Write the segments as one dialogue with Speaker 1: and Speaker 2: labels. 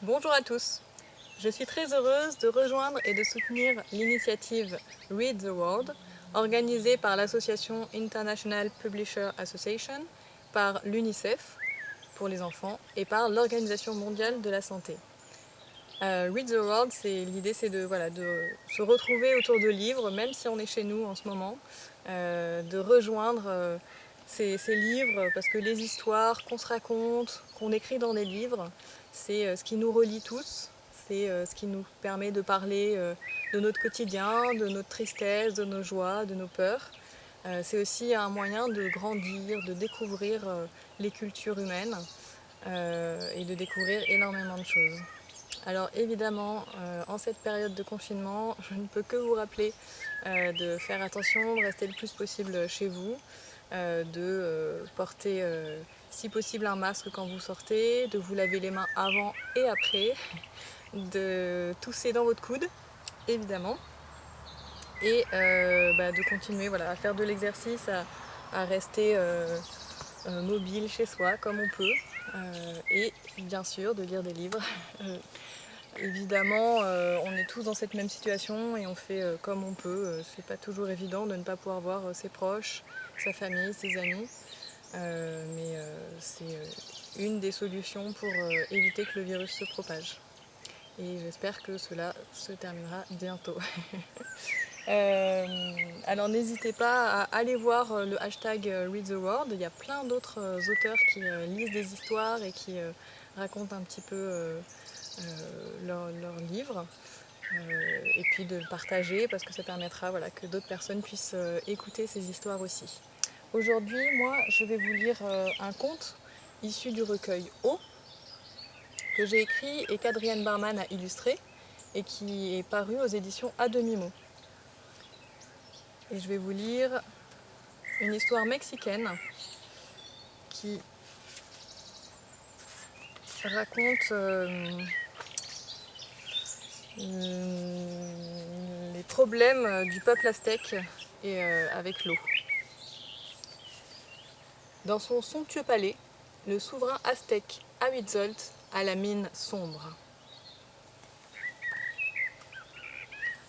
Speaker 1: Bonjour à tous, je suis très heureuse de rejoindre et de soutenir l'initiative Read the World, organisée par l'association International Publisher Association, par l'UNICEF pour les enfants et par l'Organisation mondiale de la santé. Read the World, l'idée c'est de se retrouver autour de livres, même si on est chez nous en ce moment, de rejoindre ces livres, parce que les histoires qu'on se raconte, qu'on écrit dans des livres, c'est ce qui nous relie tous, c'est ce qui nous permet de parler de notre quotidien, de notre tristesse, de nos joies, de nos peurs. C'est aussi un moyen de grandir, de découvrir les cultures humaines et de découvrir énormément de choses. Alors évidemment, en cette période de confinement, je ne peux que vous rappeler de faire attention, de rester le plus possible chez vous, de porter si possible un masque quand vous sortez, de vous laver les mains avant et après, de tousser dans votre coude, évidemment, et de continuer à faire de l'exercice, à rester mobile chez soi comme on peut, et bien sûr de lire des livres. Évidemment, on est tous dans cette même situation et on fait comme on peut. C'est pas toujours évident de ne pas pouvoir voir ses proches, sa famille, ses amis. Mais c'est une des solutions pour éviter que le virus se propage. Et j'espère que cela se terminera bientôt. Alors n'hésitez pas à aller voir le hashtag Read the World. Il y a plein d'autres auteurs qui lisent des histoires et qui racontent un petit peu leurs livres, et puis de le partager parce que ça permettra que d'autres personnes puissent écouter ces histoires aussi. Aujourd'hui, moi, je vais vous lire un conte issu du recueil O que j'ai écrit et qu'Adrienne Barman a illustré et qui est paru aux éditions À Demi-Mot. Et je vais vous lire une histoire mexicaine qui raconte les problèmes du peuple aztèque et avec l'eau. Dans son somptueux palais, le souverain aztèque Huitzolt a la mine sombre.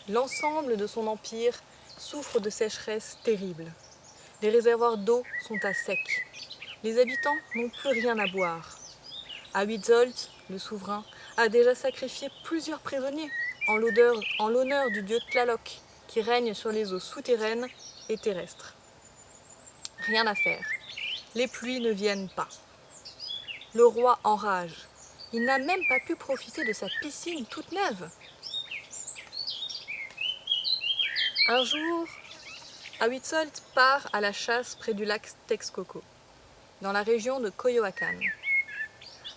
Speaker 1: L'ensemble de son empire souffre de sécheresse terrible. Les réservoirs d'eau sont à sec. Les habitants n'ont plus rien à boire. Huitzolt, le souverain, a déjà sacrifié plusieurs prisonniers en l'honneur du dieu Tlaloc, qui règne sur les eaux souterraines et terrestres. Rien à faire. Les pluies ne viennent pas. Le roi enrage. Il n'a même pas pu profiter de sa piscine toute neuve. Un jour, Huitzolt part à la chasse près du lac Texcoco, dans la région de Coyoacán.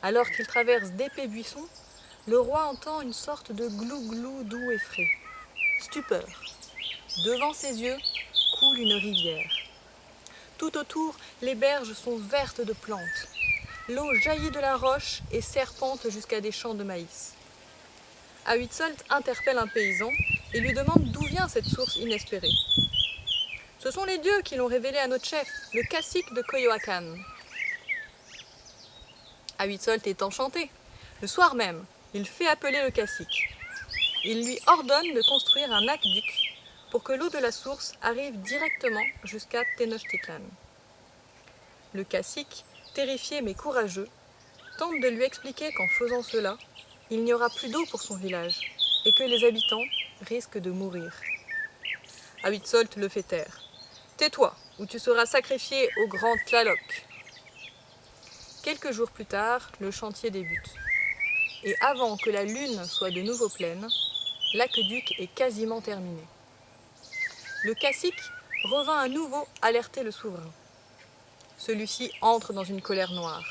Speaker 1: Alors qu'il traverse d'épais buissons, le roi entend une sorte de glou-glou doux et frais. Stupeur. Devant ses yeux coule une rivière. Tout autour, les berges sont vertes de plantes. L'eau jaillit de la roche et serpente jusqu'à des champs de maïs. Huitzolt interpelle un paysan et lui demande d'où vient cette source inespérée. « Ce sont les dieux qui l'ont révélé à notre chef, le cacique de Coyoacán. » Huitzolt est enchanté. Le soir même, il fait appeler le cacique. Il lui ordonne de construire un aqueduc pour que l'eau de la source arrive directement jusqu'à Tenochtitlan. Le cacique, terrifié mais courageux, tente de lui expliquer qu'en faisant cela, il n'y aura plus d'eau pour son village et que les habitants risquent de mourir. Huitzolt le fait taire. « Tais-toi, ou tu seras sacrifié au grand Tlaloc. » Quelques jours plus tard, le chantier débute. Et avant que la lune soit de nouveau pleine, l'aqueduc est quasiment terminé. Le cacique revint à nouveau alerter le souverain. Celui-ci entre dans une colère noire.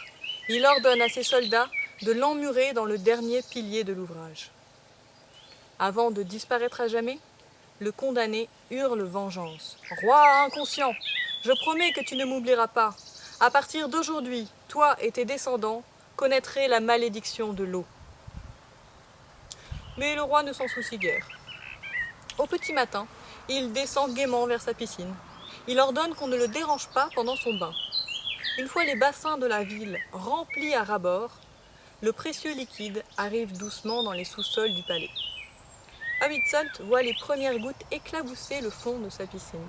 Speaker 1: Il ordonne à ses soldats de l'emmurer dans le dernier pilier de l'ouvrage. Avant de disparaître à jamais, le condamné hurle vengeance. « Roi inconscient, je promets que tu ne m'oublieras pas. À partir d'aujourd'hui, toi et tes descendants connaîtrez la malédiction de l'eau. » Mais le roi ne s'en soucie guère. Au petit matin, il descend gaiement vers sa piscine. Il ordonne qu'on ne le dérange pas pendant son bain. Une fois les bassins de la ville remplis à ras-bord, le précieux liquide arrive doucement dans les sous-sols du palais. Huitzold voit les premières gouttes éclabousser le fond de sa piscine.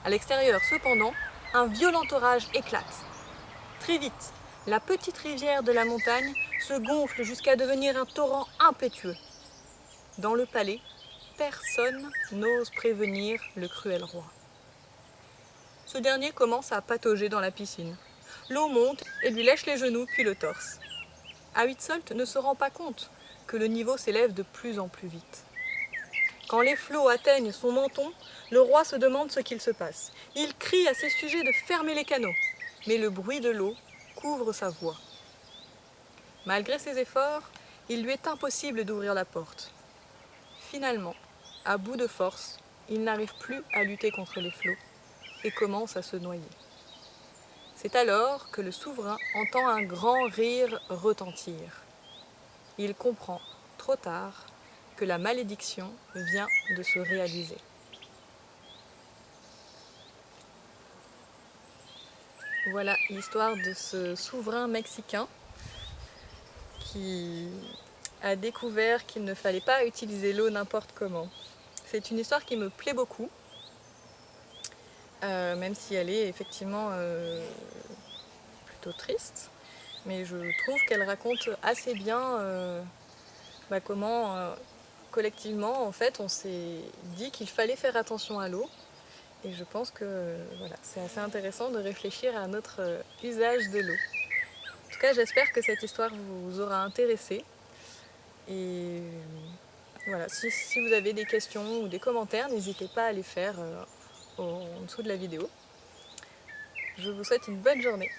Speaker 1: À l'extérieur, cependant, un violent orage éclate. Très vite, la petite rivière de la montagne se gonfle jusqu'à devenir un torrent impétueux. Dans le palais, personne n'ose prévenir le cruel roi. Ce dernier commence à patauger dans la piscine. L'eau monte et lui lèche les genoux puis le torse. Huitzold ne se rend pas compte que le niveau s'élève de plus en plus vite. Quand les flots atteignent son menton, le roi se demande ce qu'il se passe. Il crie à ses sujets de fermer les canaux, mais le bruit de l'eau couvre sa voix. Malgré ses efforts, il lui est impossible d'ouvrir la porte. Finalement, à bout de force, il n'arrive plus à lutter contre les flots et commence à se noyer. C'est alors que le souverain entend un grand rire retentir. Il comprend, trop tard, que la malédiction vient de se réaliser. Voilà l'histoire de ce souverain mexicain qui a découvert qu'il ne fallait pas utiliser l'eau n'importe comment. C'est une histoire qui me plaît beaucoup, même si elle est effectivement plutôt triste, mais je trouve qu'elle raconte assez bien comment collectivement en fait on s'est dit qu'il fallait faire attention à l'eau, et je pense que voilà, c'est assez intéressant de réfléchir à notre usage de l'eau. En tout cas, j'espère que cette histoire vous aura intéressé, et voilà, si vous avez des questions ou des commentaires, n'hésitez pas à les faire en dessous de la vidéo. Je vous souhaite une bonne journée.